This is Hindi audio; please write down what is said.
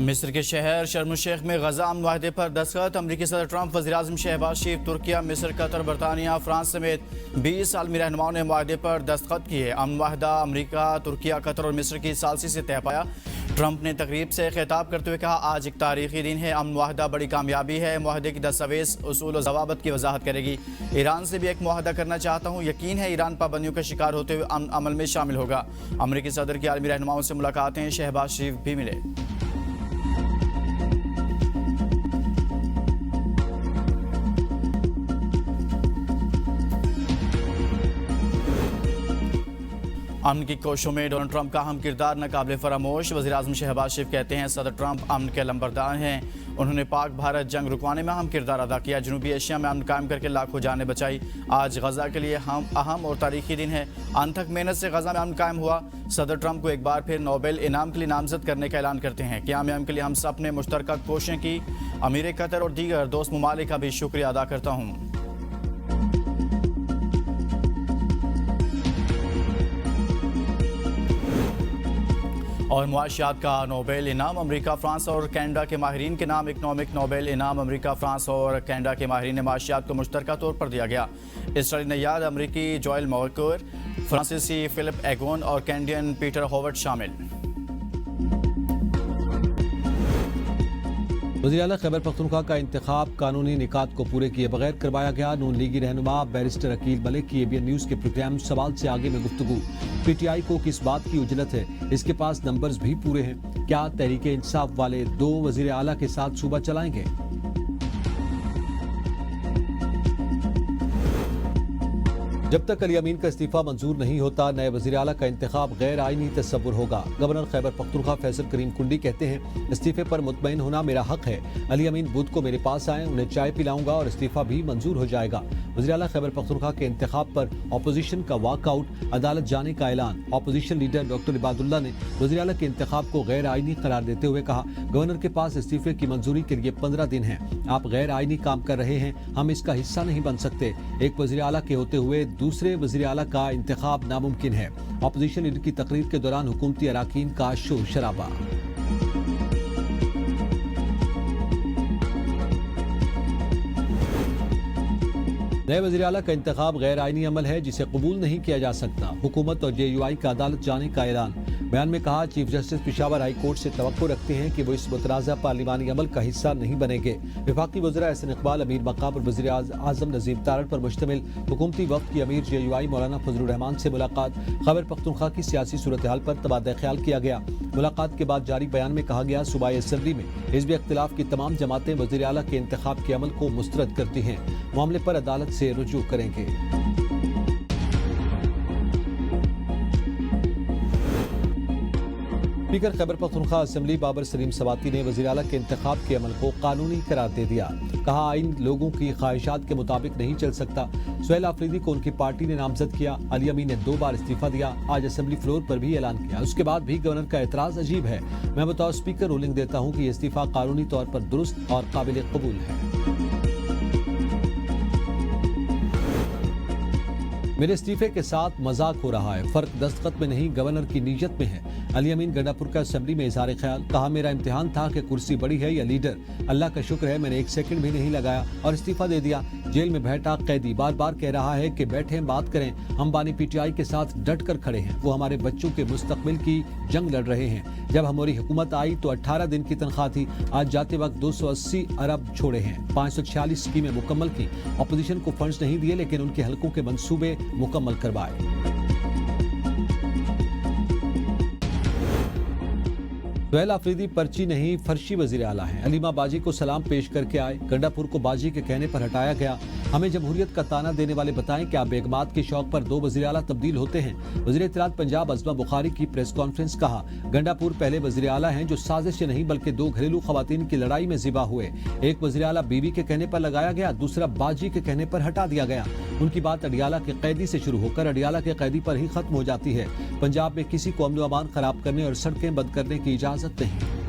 मिस्र के शहर शर्म शेख में गजा अमन माहदे पर दस्तखत। अमरीकी सदर ट्रंप, वज़ीर-ए-आज़म शहबाज शरीफ, तुर्किया, मिस्र, कतर, बरतानिया, फ्रांस समेत 20 आलमी रहनुमाओं ने माहदे पर दस्तखत किए। अमन माहदा अमरीका, तुर्किया, कतर और मिस्र की सालसी से तय पाया। ट्रंप ने तकरीब से खिताब करते हुए कहा, आज एक तारीखी दिन है। अमन माहदा बड़ी कामयाबी है। माहदे की दस्तावेज उसूल और ज़वाबित की वजाहत करेगी। ईरान से भी एक माहदा करना चाहता हूँ। यकीन है ईरान पाबंदियों का शिकार होते हुए अमल में शामिल होगा। अमरीकी सदर की आलमी रहनुमाओं से मुलाकातें, शहबाज शरीफ भी मिले। अमन की कोशिशों में डोनाल्ड ट्रंप का अहम किरदार नाकाबिले फरामोश। वज़ीर-ए-आज़म शहबाज शरीफ कहते हैं, सदर ट्रंप अमन के लंबरदार हैं। उन्होंने पाक भारत जंग रुकवाने में अहम किरदार अदा किया। जनूबी एशिया में अमन कायम करके लाखों जानें बचाई। आज गजा के लिए अहम और तारीखी दिन है। अनथक मेहनत से गजा में अमन कायम हुआ। सदर ट्रंप को एक बार फिर नोबेल इनाम के लिए नामजद करने का ऐलान करते हैं। क़याम अमन के लिए हम सब ने मुश्तरका कोशिशें की। अमीर कतर और दीगर दोस्त ममालिक का भी शुक्रिया अदा करता हूँ। और मुआशियात का नोबेल इनाम अमेरिका, फ्रांस और कनाडा के माहिरीन के नाम। इकनॉमिक नोबेल इनाम अमेरिका, फ्रांस और कनाडा के माहिरीन मुआशियात को मुश्तरका तौर पर दिया गया। इसराइली नैयाद अमेरिकी जोएल मॉकर, फ्रांसीसी फिलिप एगोन और कैनेडियन पीटर होवर्ट शामिल। वज़ीर-ए-आला खैबर पख्तूनख्वा का इंतखाब कानूनी निकात को पूरे किए बगैर करवाया गया। नून लीगी रहनुमा बैरिस्टर अकील मलिक की एबीएन न्यूज़ के प्रोग्राम सवाल से आगे में गुफ्तगू। पीटीआई को किस बात की उजलत है, इसके पास नंबर्स भी पूरे हैं। क्या तहरीके इंसाफ वाले 2 वज़ीर-ए-आला के साथ सूबा चलाएंगे? जब तक अली अमीन का इस्तीफा मंजूर नहीं होता, नए वज़ीर-ए-आला का इंतखाब गैर आईनी तस्वुर होगा। गवर्नर खैबर पख्तूनख्वा फैसल करीम कुंडी कहते हैं, इस्तीफे पर मुतमईन होना मेरा हक है। अली अमीन बुध को मेरे पास आए, उन्हें चाय पिलाऊंगा और इस्तीफा भी मंजूर हो जाएगा। वज़ीर-ए-आला खैबर पख्तूनख्वा के इंतखाब पर अपोजिशन का वॉकआउट, अदालत जाने का ऐलान। अपोजिशन लीडर डॉक्टर इबादुल्ला ने वज़ीर-ए-आला के इंतखाब को गैर आईनी करार देते हुए कहा, गवर्नर के पास इस्तीफे की मंजूरी के लिए 15 दिन है। आप गैर आईनी काम कर रहे हैं, हम इसका हिस्सा नहीं बन सकते। एक वज़ीर-ए-आला के होते हुए दूसरे वज़ीर-ए-आला का इंतखाब नामुमकिन है। अपोजिशन लीडर की तकरीर के दौरान हुकूमती अराकीन का शोर शराबा। नए वज़ीर-ए-आला का इंतखाब गैर आईनी अमल है जिसे कबूल नहीं किया जा सकता। हुकूमत और JUI का अदालत जाने का ऐलान। बयान में कहा, chief justice Peshawar high court से तवक्को रखते हैं कि वो इस मुतनाज़ा पार्लिमानी अमल का हिस्सा नहीं बनेंगे। वफाकी वज़ीर एहसन इकबाल, अमीर मकाम और वज़ीर आज़म नज़ीम तारड़ पर मुश्तमिल हुकूमती वफ़द की अमीर JUI मौलाना फजलुर रहमान से मुलाकात। खैबर पख्तूनख्वा की सियासी सूरत हाल पर तबादला ख्याल किया गया। मुलाकात के बाद जारी बयान में कहा गया, सूबाई असम्बली में हिज़्ब इख्तिलाफ की तमाम जमातें वज़ीर-ए-आला के इंतखाब के अमल को मुस्तरद करती हैं। मामले पर अदालत से रुजू करेंगे। स्पीकर खैबर पख्तूनख्वा असेंबली बाबर सलीम सवाती ने वज़ीर-ए-आला के इंतखाब के अमल को कानूनी करार दे दिया। कहा, आइन लोगों की ख्वाहिशात के मुताबिक नहीं चल सकता। सुहेल आफरीदी को उनकी पार्टी ने नामजद किया। अली अमीन ने 2 बार इस्तीफा दिया। आज असेंबली फ्लोर पर भी ऐलान किया। उसके बाद भी गवर्नर का एतराज अजीब है। मैं बतौर स्पीकर रूलिंग देता हूँ कि इस्तीफा कानूनी तौर पर दुरुस्त और काबिल कबूल है। मेरे इस्तीफे के साथ मजाक हो रहा है। फर्क दस्तखत में नहीं, गवर्नर की नीयत में है। अली अमीन गंडापुर का असेंबली में इजहार ख्याल। कहा, मेरा इम्तिहान था कि कुर्सी बड़ी है या लीडर। अल्लाह का शुक्र है मैंने 1 सेकंड भी नहीं लगाया और इस्तीफा दे दिया। जेल में बैठा कैदी बार बार कह रहा है कि बैठें, बात करें। हम बानी PTI के साथ डट कर खड़े हैं। वो हमारे बच्चों के मुस्तकबिल की जंग लड़ रहे हैं। जब हमारी हुकूमत आई तो 18 दिन की तनख्वाह थी। आज जाते वक्त 280 अरब छोड़े हैं। 546 स्कीमें मुकम्मल की। अपोजिशन को फंड्स नहीं दिए, लेकिन उनके हलकों के मंसूबे मुकम्मल करवाए। सुहेल आफरीदी पर्ची नहीं, फर्शी वज़ीर-ए-आला हैं। अलीमा बाजी को सलाम पेश करके आए। गंडापुर को बाजी के कहने पर हटाया गया। हमें जमहूरियत का ताना देने वाले बताएं, क्या बेगमात के शौक पर 2 वज़ीर-ए-आला तब्दील होते हैं? वज़ीर इत्तलात पंजाब अज़मा बुखारी की प्रेस कॉन्फ्रेंस। कहा, गंडापुर पहले वज़ीर-ए-आला हैं जो साजिश से नहीं बल्कि 2 घरेलू खवातीन की लड़ाई में ज़िबा हुए। एक वज़ीर-ए-आला बीवी के कहने पर लगाया गया, दूसरा बाजी के कहने पर हटा दिया गया। उनकी बात अडियाला के कैदी से शुरू होकर अडियाला के कैदी पर ही खत्म हो जाती है। पंजाब में किसी को अमन व अमान खराब करने और सड़कें बंद करने की इजाजत नहीं।